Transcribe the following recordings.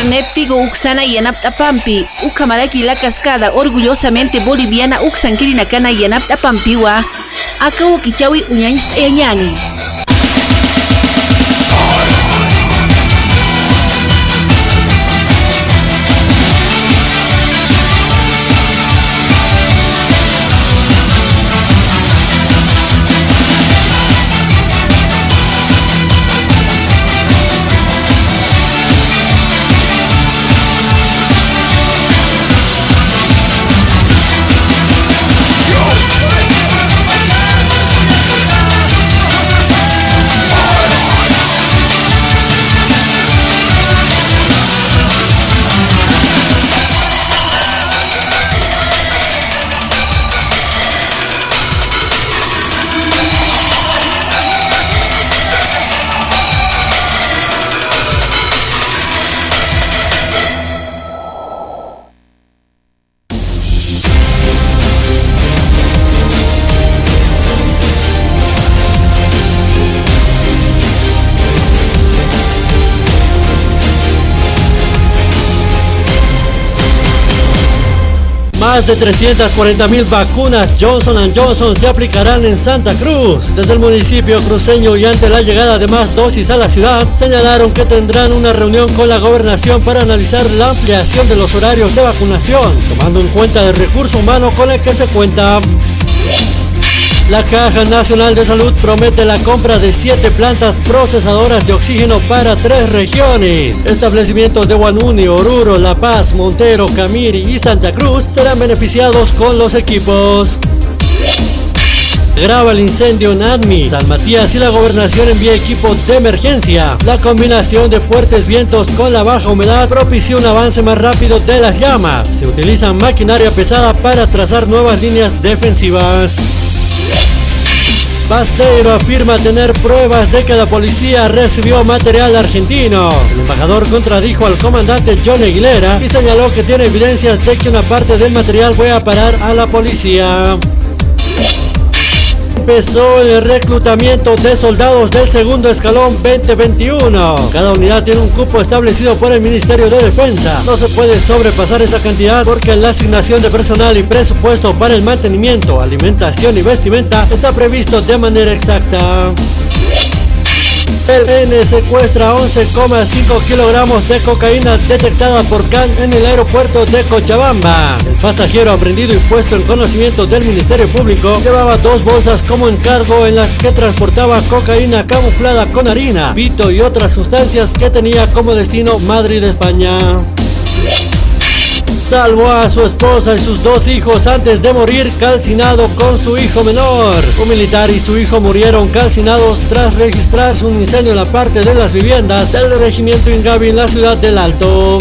internet tigo uksana yanap tapampi, ukamaraki la cascada orgullosamente boliviana uksankirina kana yanap tapampiwa, akaw kichawi uñañis tayañani. Más de 340,000 vacunas Johnson & Johnson se aplicarán en Santa Cruz. Desde el municipio cruceño y ante la llegada de más dosis a la ciudad, señalaron que tendrán una reunión con la gobernación para analizar la ampliación de los horarios de vacunación, tomando en cuenta el recurso humano con el que se cuenta. La Caja Nacional de Salud promete la compra de 7 plantas procesadoras de oxígeno para 3 regiones. Establecimientos de Huanuni, Oruro, La Paz, Montero, Camiri y Santa Cruz serán beneficiados con los equipos. Grava el incendio en Admi, San Matías y la gobernación envía equipos de emergencia. La combinación de fuertes vientos con la baja humedad propició un avance más rápido de las llamas. Se utiliza maquinaria pesada para trazar nuevas líneas defensivas. Basteiro afirma tener pruebas de que la policía recibió material argentino. El embajador contradijo al comandante John Aguilera y señaló que tiene evidencias de que una parte del material fue a parar a la policía. Empezó el reclutamiento de soldados del segundo escalón 2021. Cada unidad tiene un cupo establecido por el Ministerio de Defensa. No se puede sobrepasar esa cantidad porque la asignación de personal y presupuesto para el mantenimiento, alimentación y vestimenta está previsto de manera exacta. El PN secuestra 11,5 kilogramos de cocaína detectada por CAN en el aeropuerto de Cochabamba. El pasajero aprendido y puesto en conocimiento del Ministerio Público llevaba 2 bolsas como encargo en las que transportaba cocaína camuflada con harina, pito y otras sustancias que tenía como destino Madrid, España. Salvó a su esposa y sus 2 hijos antes de morir calcinado con su hijo menor. Un militar y su hijo murieron calcinados tras registrarse un incendio en la parte de las viviendas del regimiento Ingavi en la ciudad del Alto.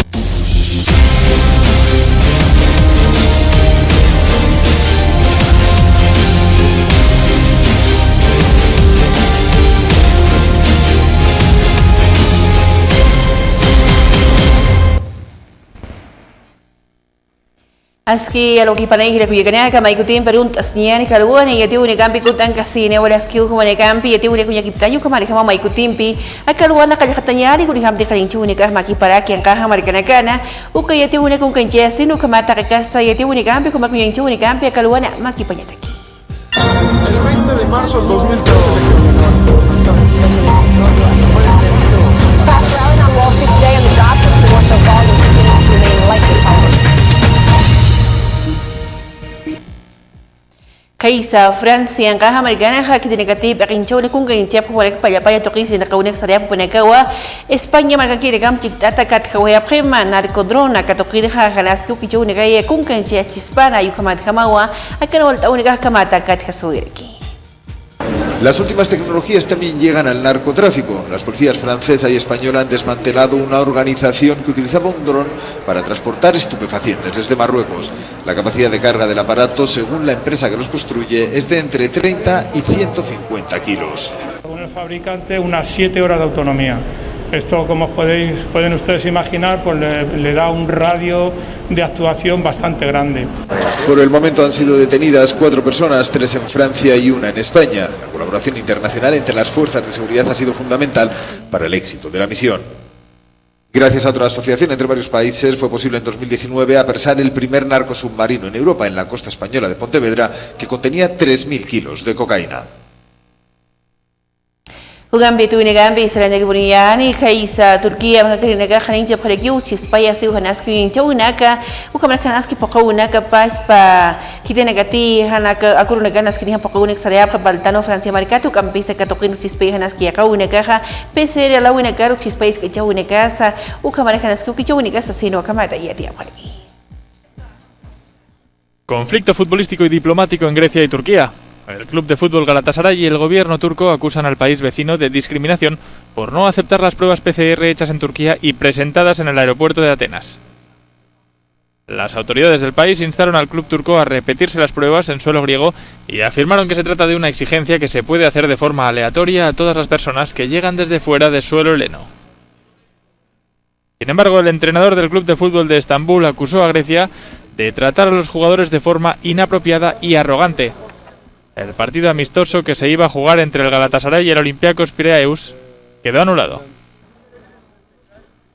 Aski aloki panay hila kuya kanya kama ikutin peruntas niya ni kaluan ni yati uni kampi kutang kasi ni wala skill kuma ni kampi yati uni kunya kiptayo kama ni kama may ikutin pi akaluan na kalakatanya ni kuni kampi kaling chuni ka makiparaki ang kaha marikana uka yati uni kung kanjesin uka mata kakasta yati uni kampi kuma kunya chuni kampi akaluan na makipanyataki. El 20 de marzo del 2013 Kaisa Francia ang kaha Amerikana ha kitinekatib aking chow ni kung ganyan kung wala kapalapaya to kasi nakaunik sa riyan po nagawa Espanya magkakirigam chigtatakat kawaya prema narkodrona katokir ha halaski ukichow ni kaya kung ganyan chispana yung kamat kamawa ay kanawal taon ni kakamatakat kasuirki. Las últimas tecnologías también llegan al narcotráfico. Las policías francesa y española han desmantelado una organización que utilizaba un dron para transportar estupefacientes desde Marruecos. La capacidad de carga del aparato, según la empresa que los construye, es de entre 30 y 150 kilos. Según el fabricante, unas 7 horas de autonomía. Esto, como pueden ustedes imaginar, pues le da un radio de actuación bastante grande. Por el momento han sido detenidas 4 personas, 3 en Francia y 1 en España. La colaboración internacional entre las fuerzas de seguridad ha sido fundamental para el éxito de la misión. Gracias a otra asociación entre varios países fue posible en 2019 apresar el primer narcosubmarino en Europa, en la costa española de Pontevedra, que contenía 3.000 kilos de cocaína. Ugambi tu negambi Israel Buniani kaisa Turkiya makakrinaga khaninja pharekiu chispaya siu hanaski chaunaka ukamarakanski paqaunaka paspa kitenagati hanaka akurunaga naski paqaunik saraya baltano Francia marcatu kampisa katoqin chispaya hanaski akaunaka pese lawina karu chispaya chaunaka sa ukamarakanski kichaunika sino kamata yatia phari. Conflicto futbolístico y diplomático en Grecia y Turquía. El club de fútbol Galatasaray y el gobierno turco acusan al país vecino de discriminación por no aceptar las pruebas PCR hechas en Turquía y presentadas en el aeropuerto de Atenas. Las autoridades del país instaron al club turco a repetirse las pruebas en suelo griego y afirmaron que se trata de una exigencia que se puede hacer de forma aleatoria a todas las personas que llegan desde fuera de suelo heleno. Sin embargo, el entrenador del club de fútbol de Estambul acusó a Grecia de tratar a los jugadores de forma inapropiada y arrogante. El partido amistoso que se iba a jugar entre el Galatasaray y el Olympiacos Piraeus quedó anulado.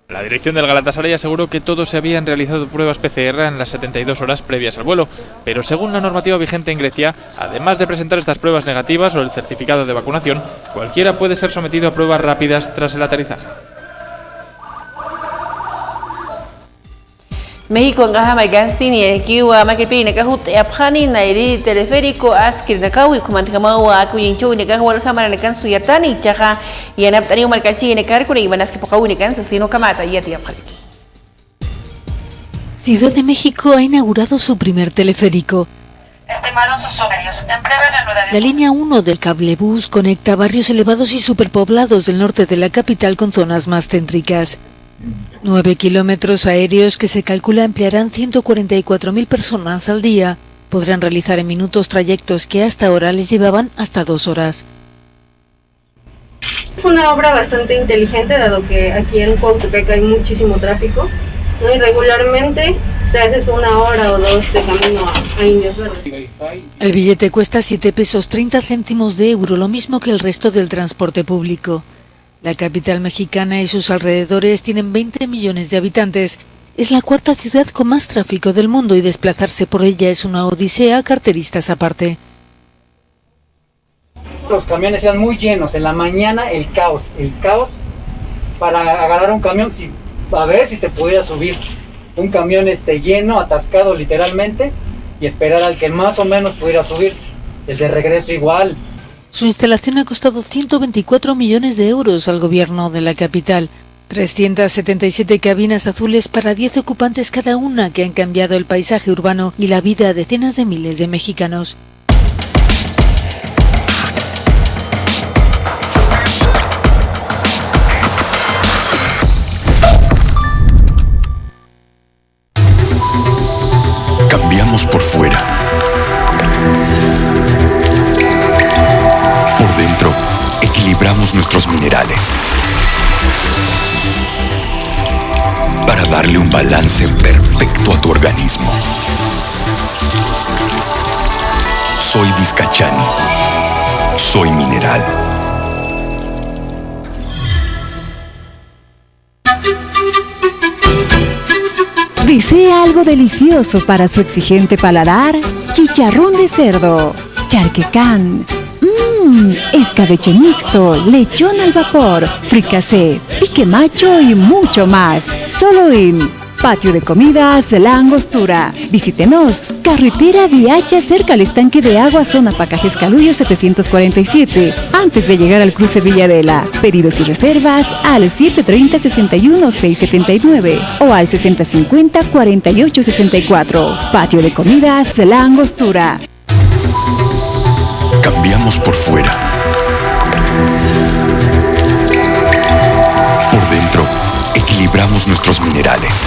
La dirección del Galatasaray aseguró que todos se habían realizado pruebas PCR en las 72 horas previas al vuelo, pero según la normativa vigente en Grecia, además de presentar estas pruebas negativas o el certificado de vacunación, cualquiera puede ser sometido a pruebas rápidas tras el aterrizaje. México ngaha Marganstin y kiwa makipi nakahut apkhani nairi teleférico askir nakawi kumantkamawa akuyinchu nakahwal kamara nakan suyatani chaha yanaptani markachi nakar kuni banaski pokawi nakan sasino kamata yati apkhani. Ciudad de México ha inaugurado su primer teleférico. Estimados usuarios, en breve reanudaremos. La línea 1 del cablebús conecta barrios elevados y superpoblados del norte de la capital con zonas más céntricas. 9 kilómetros aéreos que se calcula emplearán 144.000 personas al día. Podrán realizar en minutos trayectos que hasta ahora les llevaban hasta 2 horas. Es una obra bastante inteligente, dado que aquí en Cuautepec hay muchísimo tráfico, ¿no? Y regularmente te haces 1 hora o 2 de camino a Indios Verdes. El billete cuesta 7 pesos 30 céntimos de euro, lo mismo que el resto del transporte público. La capital mexicana y sus alrededores tienen 20 millones de habitantes. Es la 4ª ciudad con más tráfico del mundo y desplazarse por ella es una odisea, carteristas aparte. Los camiones eran muy llenos, en la mañana el caos para agarrar un camión, a ver si te pudiera subir. Un camión lleno, atascado literalmente, y esperar al que más o menos pudiera subir. El de regreso igual. Su instalación ha costado 124 millones de euros al gobierno de la capital. 377 cabinas azules para 10 ocupantes cada una que han cambiado el paisaje urbano y la vida a decenas de miles de mexicanos. Cambiamos por fuera. Equilibramos nuestros minerales para darle un balance perfecto a tu organismo. Soy Vizcachani. Soy mineral. ¿Desea algo delicioso para su exigente paladar? Chicharrón de cerdo, charquecán, escabeche mixto, lechón al vapor, fricasé, pique macho y mucho más. Solo en Patio de Comidas La Angostura. Visítenos. Carretera VH cerca al estanque de agua, zona Pacajes Calullo 747. Antes de llegar al cruce Villadela. Pedidos y reservas al 730-61-679 o al 6050-4864. Patio de Comidas La Angostura. Cambiamos por fuera. Por dentro, equilibramos nuestros minerales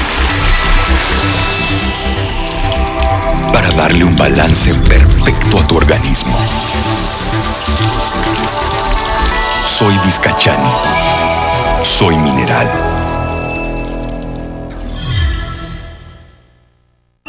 para darle un balance perfecto a tu organismo. Soy Vizcachani. Soy mineral.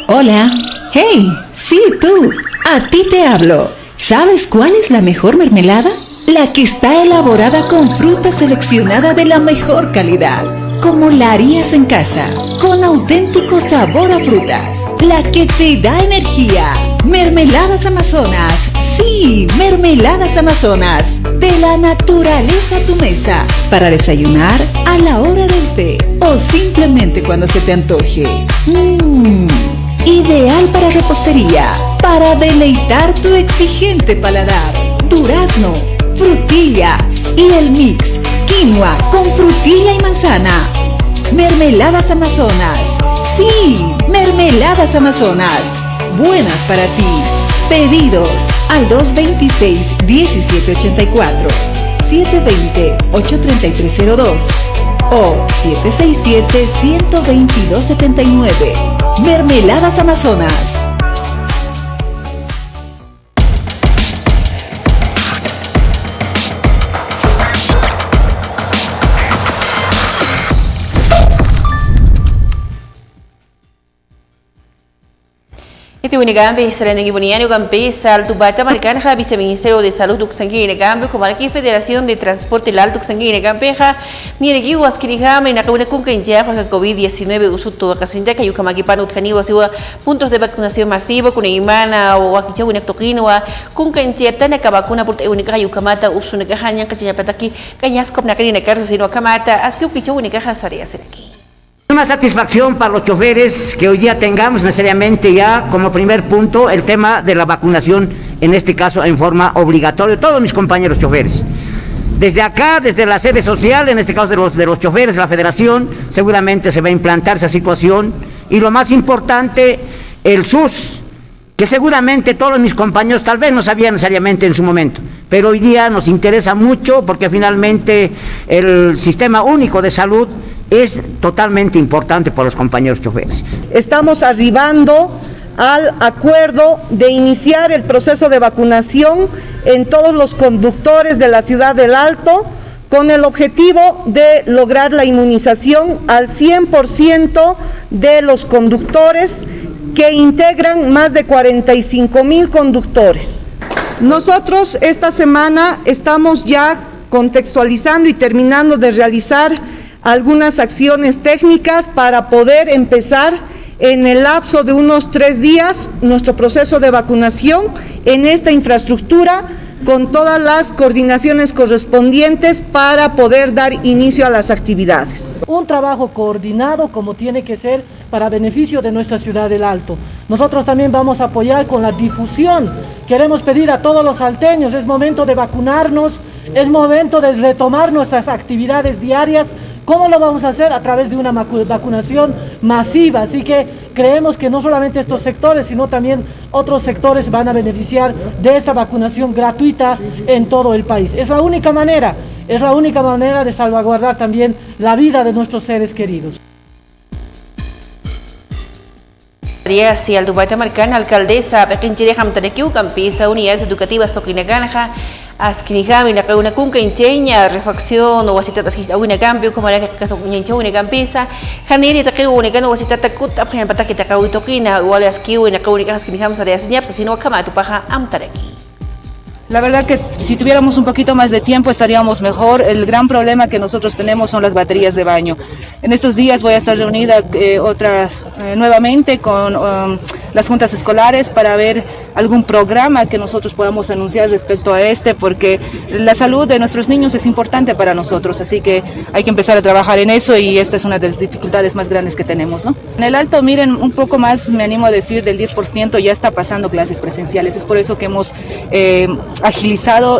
Hola. Hey, sí, tú. A ti te hablo. ¿Sabes cuál es la mejor mermelada? La que está elaborada con fruta seleccionada de la mejor calidad. como la harías en casa, con auténtico sabor a frutas, la que te da energía. Mermeladas Amazonas, sí, Mermeladas Amazonas, de la naturaleza a tu mesa, para desayunar a la hora del té o simplemente cuando se te antoje. Ideal para repostería, para deleitar tu exigente paladar. Durazno, frutilla y el mix quinoa con frutilla y manzana. Mermeladas Amazonas, sí, Mermeladas Amazonas, buenas para ti. Pedidos al 226-1784, 720-83302 o 767-12279. Mermeladas Amazonas. Iti Unigambe, Serenegui Boniano Gambe, Saltubata Marcanja, Viceministerio de Salud Tuxanguina Gambe, como aquí Federación de Transporte Lal Tuxanguina Gambeja, Nieregi Huasquirigame, Nakuna Kunka Injaja, COVID-19, Usuto, Casinda, Kayukamaki Utjaniwa, Siwa, puntos de vacunación masivo, Kuneimana, o Akichawu Nektokinua, Kunka Inchiata, Nakabakuna, Porte Unica, Yukamata, Usunekaja, Kachapataki, Cañascop, Nakarina Carlos, y Kamata, Aski Kichawu Nikaja Saria aquí. Una satisfacción para los choferes que hoy día tengamos necesariamente ya como primer punto el tema de la vacunación, en este caso en forma obligatoria, todos mis compañeros choferes. Desde acá, desde la sede social, en este caso de los choferes de la federación, seguramente se va a implantar esa situación. Y lo más importante, el SUS, que seguramente todos mis compañeros tal vez no sabían necesariamente en su momento, pero hoy día nos interesa mucho porque finalmente el Sistema Único de Salud es totalmente importante para los compañeros choferes. Estamos arribando al acuerdo de iniciar el proceso de vacunación en todos los conductores de la ciudad del Alto, con el objetivo de lograr la inmunización al 100% de los conductores que integran más de 45,000 conductores. Nosotros esta semana estamos ya contextualizando y terminando de realizar algunas acciones técnicas para poder empezar en el lapso de unos 3 días nuestro proceso de vacunación en esta infraestructura con todas las coordinaciones correspondientes para poder dar inicio a las actividades. Un trabajo coordinado como tiene que ser para beneficio de nuestra ciudad del Alto. Nosotros también vamos a apoyar con la difusión. Queremos pedir a todos los salteños, es momento de vacunarnos, es momento de retomar nuestras actividades diarias. ¿Cómo lo vamos a hacer? A través de una vacunación masiva, así que creemos que no solamente estos sectores, sino también otros sectores van a beneficiar de esta vacunación gratuita en todo el país. Es la única manera de salvaguardar también la vida de nuestros seres queridos. Si al Dubaita Marcana, alcaldesa, Pequinchire Hamtanekiu, Campisa, Unidades Educativas Toquinaganaja, Askinijami, una kunka incheña, refacción o wasitata una cambio, como la caso una campesa, Janeri, Taqueo, una cano, wasitata cut, apenas para que Tacao y Toquina, o las Kiu, una caunica, Askinijam, Sarea Señaps, sino Kamatu Paja, Amtareki. La verdad que si tuviéramos un poquito más de tiempo estaríamos mejor. El gran problema que nosotros tenemos son las baterías de baño. En estos días voy a estar reunida nuevamente con las juntas escolares para ver algún programa que nosotros podamos anunciar respecto a porque la salud de nuestros niños es importante para nosotros, así que hay que empezar a trabajar en eso y esta es una de las dificultades más grandes que tenemos, ¿no? En el Alto, miren, un poco más, me animo a decir, del 10% ya está pasando clases presenciales. Es por eso que hemos agilizado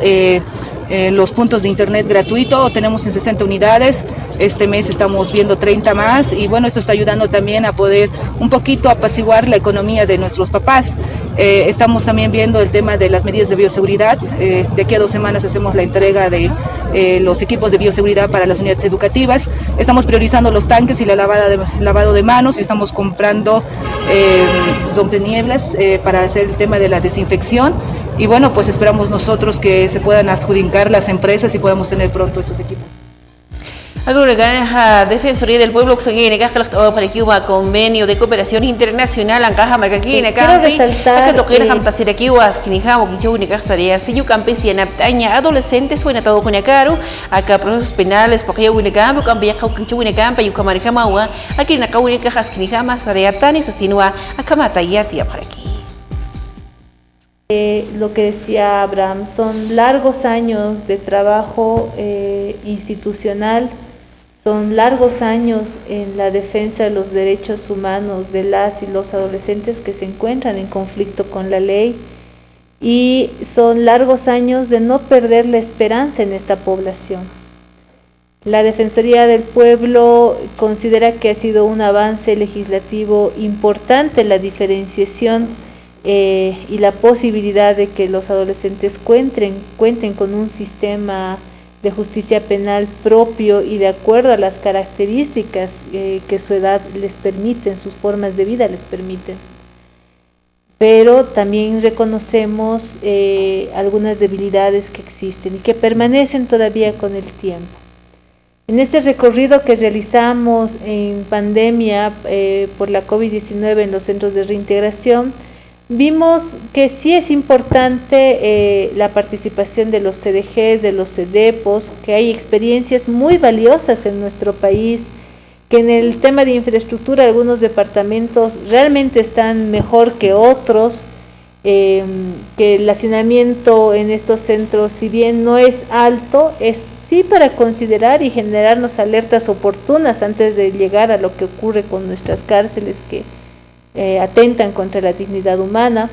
los puntos de internet gratuito. Tenemos en 60 unidades, este mes estamos viendo 30 más y bueno, esto está ayudando también a poder un poquito apaciguar la economía de nuestros papás. Estamos también viendo el tema de las medidas de bioseguridad. De aquí a 2 semanas hacemos la entrega de los equipos de bioseguridad para las unidades educativas. Estamos priorizando los tanques y la lavado de manos y estamos comprando rompenieblas para hacer el tema de la desinfección. Y bueno, pues esperamos nosotros que se puedan adjudicar las empresas y podamos tener pronto esos equipos. Agruga Defensoría del Pueblo Xanguine, Caja para Cuba, Convenio de Cooperación Internacional, Ancaja Macaquina, Campi, Acá Toquera, Hamtasira Cuba, Skinijamo, Kichuni, Casaria, Señu Campesina, Taña, Adolescentes, Suena todo Cuñacaro, acá procesos penales, porque Unicampo, Cambia, Kichuni Campa, Yucamaricamaua, aquí en Acauni, Cajas, Kinijama, Sareatani, Sastinua, Acamatayati, para aquí. Lo que decía Abraham, son largos años de trabajo institucional, son largos años en la defensa de los derechos humanos de las y los adolescentes que se encuentran en conflicto con la ley, y son largos años de no perder la esperanza en esta población. La Defensoría del Pueblo considera que ha sido un avance legislativo importante la diferenciación y la posibilidad de que los adolescentes cuenten con un sistema de justicia penal propio y de acuerdo a las características que su edad les permiten, sus formas de vida les permiten. Pero también reconocemos algunas debilidades que existen y que permanecen todavía con el tiempo. En este recorrido que realizamos en pandemia por la COVID-19 en los centros de reintegración, vimos que sí es importante la participación de los CDGs, de los CEDEPOS, que hay experiencias muy valiosas en nuestro país, que en el tema de infraestructura algunos departamentos realmente están mejor que otros, que el hacinamiento en estos centros, si bien no es alto, es sí para considerar y generarnos alertas oportunas antes de llegar a lo que ocurre con nuestras cárceles que atentan contra la dignidad humana.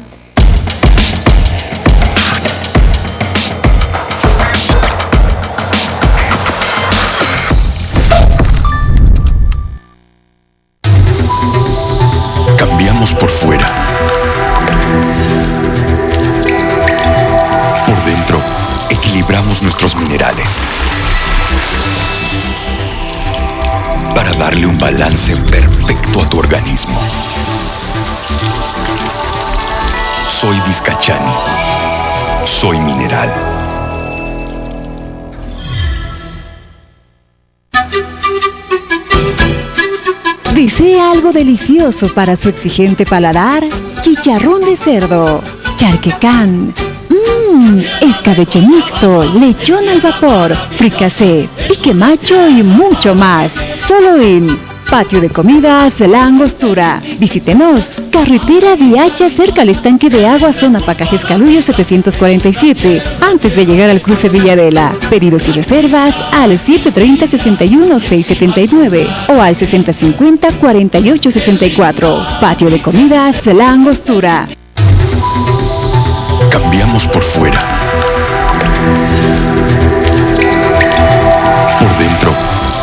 Cambiamos por fuera. Por dentro, equilibramos nuestros minerales para darle un balance perfecto a tu organismo. Soy Vizcachani. Soy mineral. ¿Desea algo delicioso para su exigente paladar? Chicharrón de cerdo, charquecán, escabeche mixto, lechón al vapor, fricasé, pique macho y mucho más. Solo en Patio de Comidas La Angostura. Visítenos. Carretera Viacha, cerca al estanque de agua, zona Pacajes Calullo 747, antes de llegar al cruce Villadela. Pedidos y reservas al 730-61-679 o al 6050-4864. Patio de Comidas La Angostura. Cambiamos por fuera. Por dentro,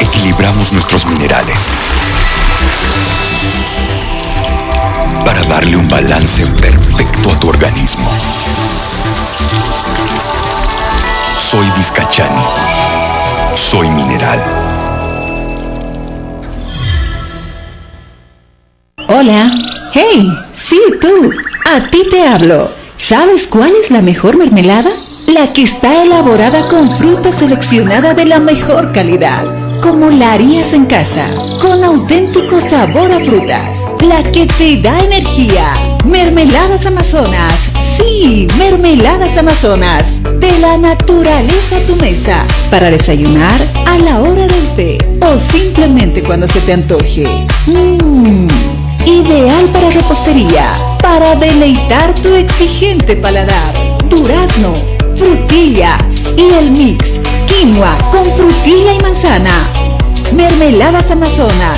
equilibramos nuestros minerales para darle un balance perfecto a tu organismo. Soy Vizcachani. Soy mineral. Hola. Hey, sí, tú. A ti te hablo. ¿Sabes cuál es la mejor mermelada? La que está elaborada con fruta seleccionada de la mejor calidad, como la harías en casa, con auténtico sabor a frutas. La que te da energía. Mermeladas Amazonas. Sí, Mermeladas Amazonas. De la naturaleza a tu mesa. Para desayunar, a la hora del té o simplemente cuando se te antoje. Ideal para repostería, para deleitar tu exigente paladar. Durazno, frutilla y el mix quinoa con frutilla y manzana. Mermeladas Amazonas.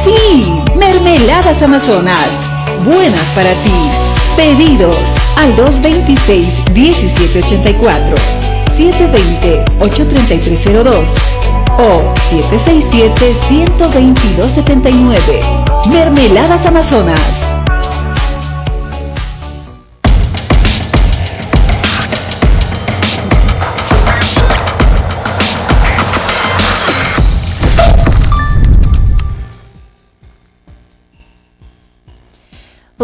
Sí, Mermeladas Amazonas. Buenas para ti. Pedidos al 226-1784, 720-83302 o 767-12279. Mermeladas Amazonas.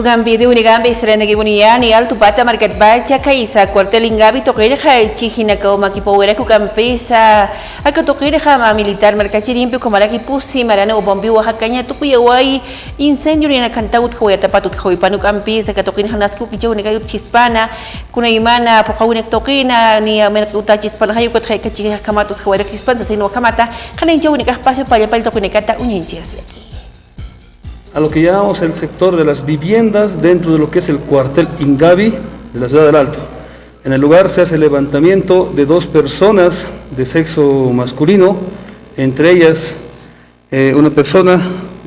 Ugambi de Unigambi serena que Buniani alto pata market bacha kaisa cuartel ingabi toqueira chihina kao makipowera kukampesa aka toqueira ma militar marcachirimpi como la kipusi marana bombi Oaxacaña tukuyawai incendio ni cantaut khoya tapatut khoy panukampesa ka toquina hanasku kichau ni kayut chispana kuna imana pokawina toquina ni merkuta chispana hayu kot khay kachi kamatut khoya chispana sino kamata kanen chau ni kaspacio para pal toquina kata unyenchi así aquí. A lo que llamamos el sector de las viviendas dentro de lo que es el cuartel Ingabi de la ciudad del Alto. En el lugar se hace el levantamiento de 2 personas de sexo masculino, entre ellas una persona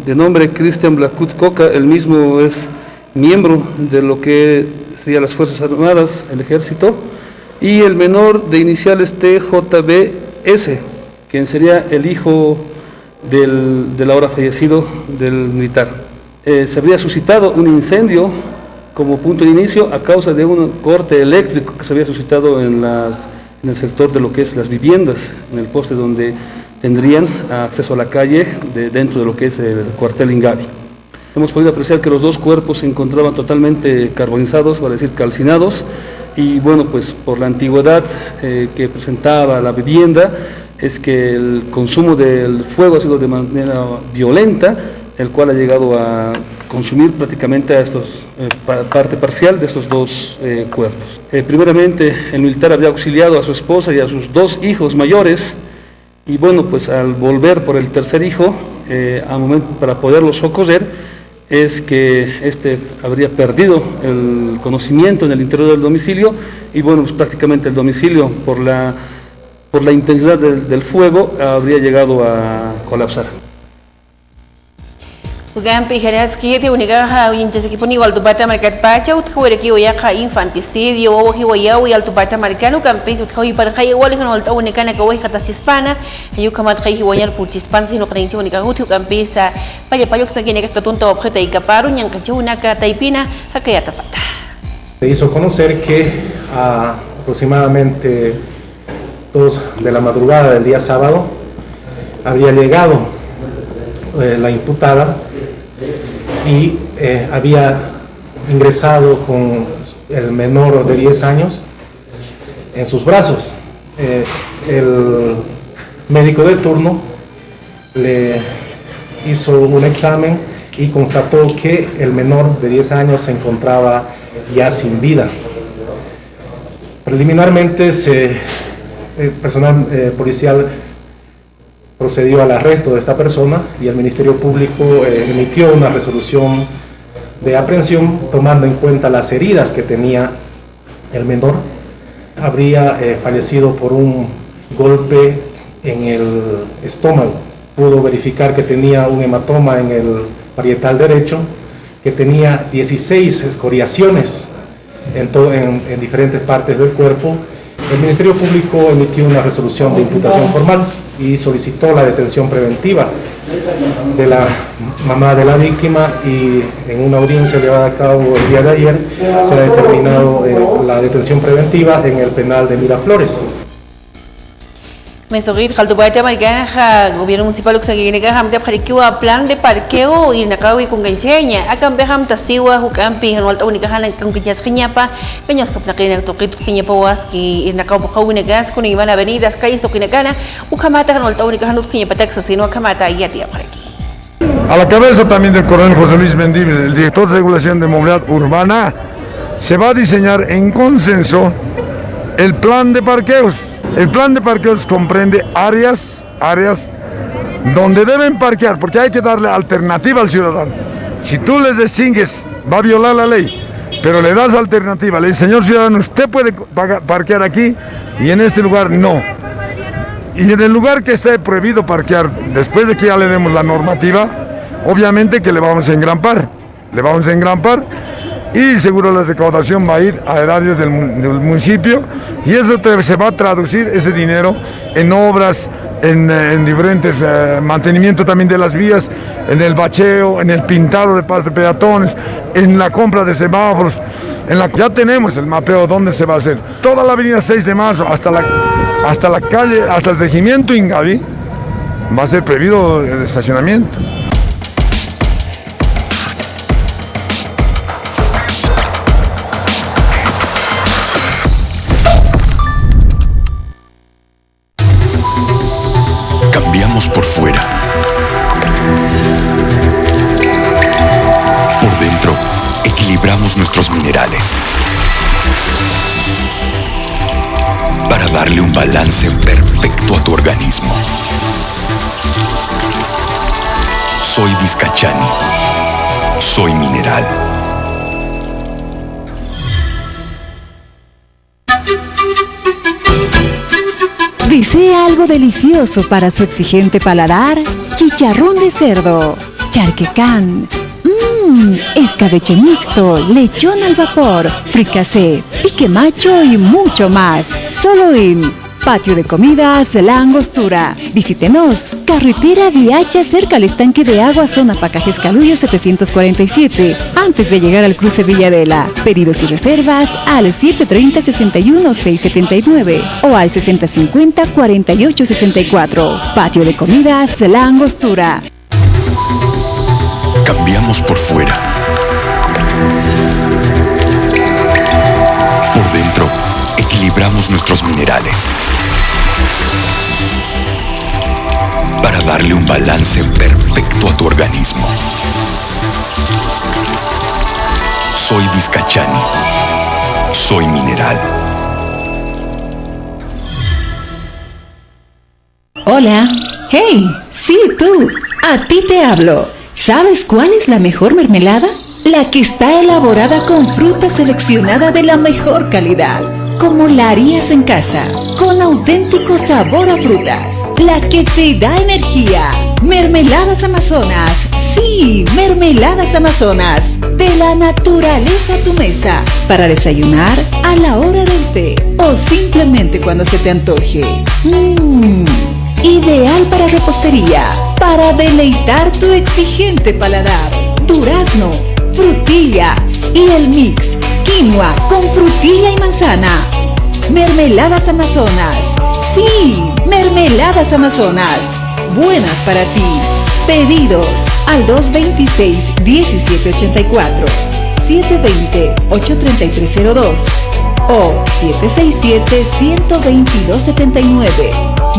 de nombre Cristian Blacut Coca, el mismo es miembro de lo que serían las Fuerzas Armadas, el Ejército, y el menor de iniciales TJBS, quien sería el hijo del ahora fallecido del militar. Se habría suscitado un incendio como punto de inicio a causa de un corte eléctrico que se había suscitado en el sector de lo que es las viviendas, en el poste donde tendrían acceso a la calle dentro de lo que es el cuartel Ingabi. Hemos podido apreciar que los 2 cuerpos se encontraban totalmente carbonizados, para decir calcinados, y bueno, pues por la antigüedad que presentaba la vivienda, es que el consumo del fuego ha sido de manera violenta, el cual ha llegado a consumir prácticamente a estos parte parcial de estos 2 cuerpos. Primeramente, el militar había auxiliado a su esposa y a sus 2 hijos mayores, y bueno, pues al volver por el tercer hijo, al momento para poderlo socorrer, es que este habría perdido el conocimiento en el interior del domicilio, y bueno, pues prácticamente el domicilio por la intensidad del fuego habría llegado a colapsar. Ugampi Haraski de Unigaja Uyinches equipo ni Waltupata Marcat Pacha utkhore ki Oyaja infanticidio o hiwaya y altupata marcano campes utkhoy para khay wal kan walta unikana ka way kata hispana ayu kamat khay hiwayar por hispan sino krenchi unika hutu campesa paya payok sa kine ka tunta objeta y kaparu nyang kachuna ka taipina hakaya tapata. Se hizo conocer que aproximadamente 2 de la madrugada del día sábado habría llegado la imputada y había ingresado con el menor de 10 años en sus brazos. El médico de turno le hizo un examen y constató que el menor de 10 años se encontraba ya sin vida. Preliminarmente el personal policial procedió al arresto de esta persona y el Ministerio Público emitió una resolución de aprehensión tomando en cuenta las heridas que tenía el menor. Habría fallecido por un golpe en el estómago. Pudo verificar que tenía un hematoma en el parietal derecho, que tenía 16 escoriaciones en diferentes partes del cuerpo. El Ministerio Público emitió una resolución de imputación formal y solicitó la detención preventiva de la mamá de la víctima, y en una audiencia llevada a cabo el día de ayer se ha determinado la detención preventiva en el penal de Miraflores. Mesogir Jaltubata Margana, gobierno municipal Uxaguinega, Hamta Parikiwa, plan de parqueo y Nakawi con Gancheña, Akan Beham Tasiwa, Hukampi, en Walta Única Hanan con Quiñas Giñapa, Caños Capnaquina, Toquito Quiñapawaski, y Nakau Kaunegas, con Iván Avenidas, calles Toquinacana, Ucamata, en Walta Única Hanut Quiñapa, Texas, y no Camata, y Atia por aquí. A la cabeza también del coronel José Luis Mendívil, el director de regulación de movilidad urbana, se va a diseñar en consenso el plan de parqueos. El plan de parqueos comprende áreas donde deben parquear, porque hay que darle alternativa al ciudadano. Si tú les distingues, va a violar la ley, pero le das alternativa, le dices, señor ciudadano, usted puede parquear aquí y en este lugar no. Y en el lugar que esté prohibido parquear, después de que ya le demos la normativa, obviamente que le vamos a engrampar, y seguro la recaudación va a ir a áreas del municipio, y eso se va a traducir ese dinero en obras, en diferentes mantenimiento también de las vías, en el bacheo, en el pintado de pasos de peatones, en la compra de semáforos. Ya tenemos el mapeo donde se va a hacer. Toda la avenida 6 de marzo hasta la calle, hasta el regimiento Ingabi, va a ser prohibido el estacionamiento. minerales. Para darle un balance perfecto a tu organismo. Soy Vizcachani. Soy mineral. ¿Desea algo delicioso para su exigente paladar? Chicharrón de cerdo, charquecán, escabeche mixto, lechón al vapor, fricasé, pique macho y mucho más. Solo en Patio de Comidas La Angostura. Visítenos. Carretera Viacha, cerca al estanque de agua, zona Pacajes Calullo 747. Antes de llegar al cruce Villadela. Pedidos y reservas al 730-61-679 o al 6050-4864. Patio de Comidas La Angostura. Cambiamos por fuera. Por dentro, equilibramos nuestros minerales. Para darle un balance perfecto a tu organismo. Soy Vizcachani. Soy mineral. Hola. Hey, sí, tú. A ti te hablo. ¿Sabes cuál es la mejor mermelada? La que está elaborada con fruta seleccionada de la mejor calidad, como la harías en casa, con auténtico sabor a frutas. La que te da energía. Mermeladas Amazonas. Sí, Mermeladas Amazonas. De la naturaleza a tu mesa. Para desayunar, a la hora del té o simplemente cuando se te antoje. Ideal para repostería. Para deleitar tu exigente paladar. Durazno, frutilla y el mix. Quinoa con frutilla y manzana. Mermeladas Amazonas. Sí, Mermeladas Amazonas. Buenas para ti. Pedidos al 226-1784, 720-83302 o 767-12279.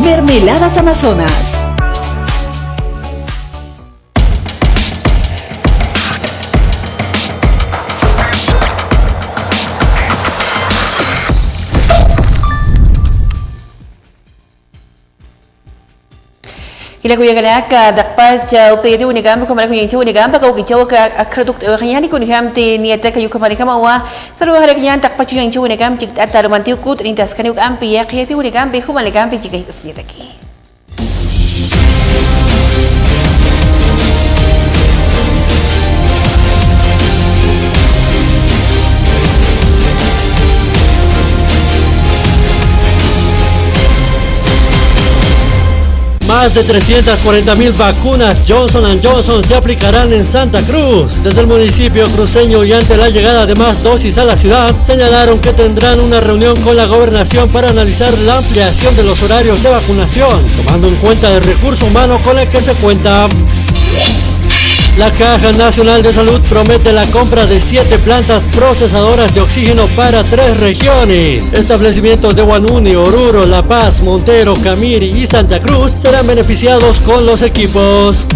Mermeladas Amazonas. Ila kuya ka dakpa chau kaya tu unikam kamar kuya chau unikam pa kau kicau ka akraduk kanya ni kunikam te niata kayu kamar kama wa sarwa hari kanya dakpa chau yang chau unikam cik atar mantiu kut rintas kanu ampi ya kaya tu unikam be kuman unikam pe cik asnya taki. Más de 340,000 vacunas Johnson & Johnson se aplicarán en Santa Cruz. Desde el municipio cruceño y ante la llegada de más dosis a la ciudad, señalaron que tendrán una reunión con la gobernación para analizar la ampliación de los horarios de vacunación, tomando en cuenta el recurso humano con el que se cuenta. La Caja Nacional de Salud promete la compra de 7 plantas procesadoras de oxígeno para 3 regiones. Establecimientos de Huanuni, Oruro, La Paz, Montero, Camiri y Santa Cruz serán beneficiados con los equipos.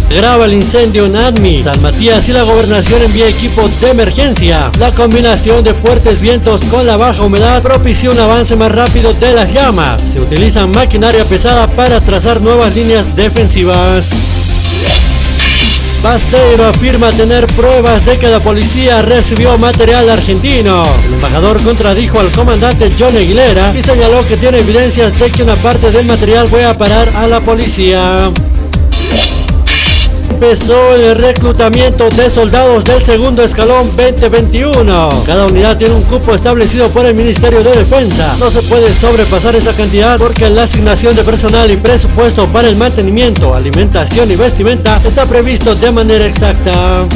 Grava el incendio en Admi. San Matías y la gobernación envía equipo de emergencia. La combinación de fuertes vientos con la baja humedad propició un avance más rápido de las llamas. Se utiliza maquinaria pesada para trazar nuevas líneas defensivas. Basteiro afirma tener pruebas de que la policía recibió material argentino. El embajador contradijo al comandante John Aguilera y señaló que tiene evidencias de que una parte del material fue a parar a la policía. Empezó el reclutamiento de soldados del segundo escalón 2021. Cada unidad tiene un cupo establecido por el Ministerio de Defensa. No se puede sobrepasar esa cantidad porque la asignación de personal y presupuesto para el mantenimiento, alimentación y vestimenta está previsto de manera exacta.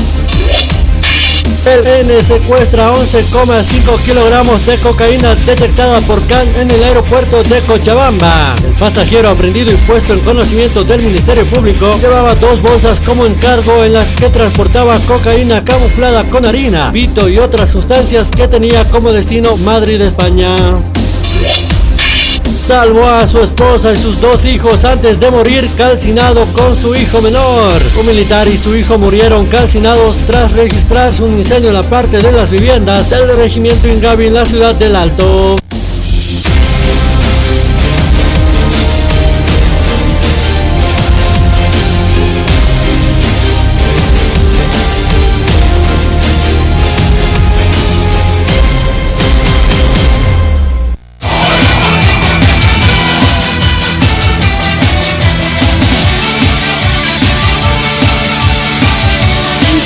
El EN secuestra 11,5 kilogramos de cocaína detectada por CAN en el aeropuerto de Cochabamba. El pasajero aprendido y puesto en conocimiento del Ministerio Público llevaba 2 bolsas como encargo en las que transportaba cocaína camuflada con harina, pito y otras sustancias que tenía como destino Madrid, España. salvó a su esposa y sus 2 hijos antes de morir calcinado con su hijo menor. Un militar y su hijo murieron calcinados tras registrarse un incendio en la parte de las viviendas del regimiento Ingavi en la ciudad del Alto.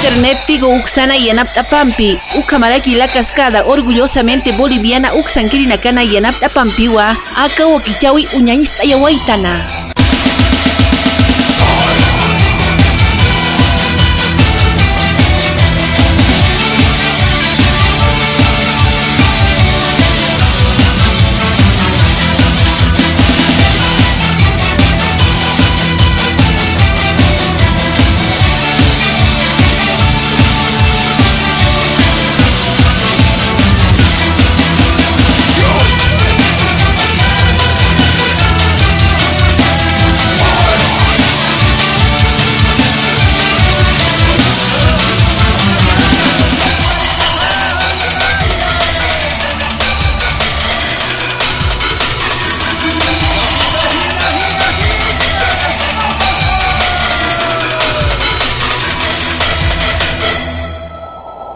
Internet Tigo Uxana y Anaptapampi, Ucamalaki la cascada orgullosamente boliviana Uxanquirinacana y Anaptapampiwa, Aka Wakichawi Uñañista Yawaitana.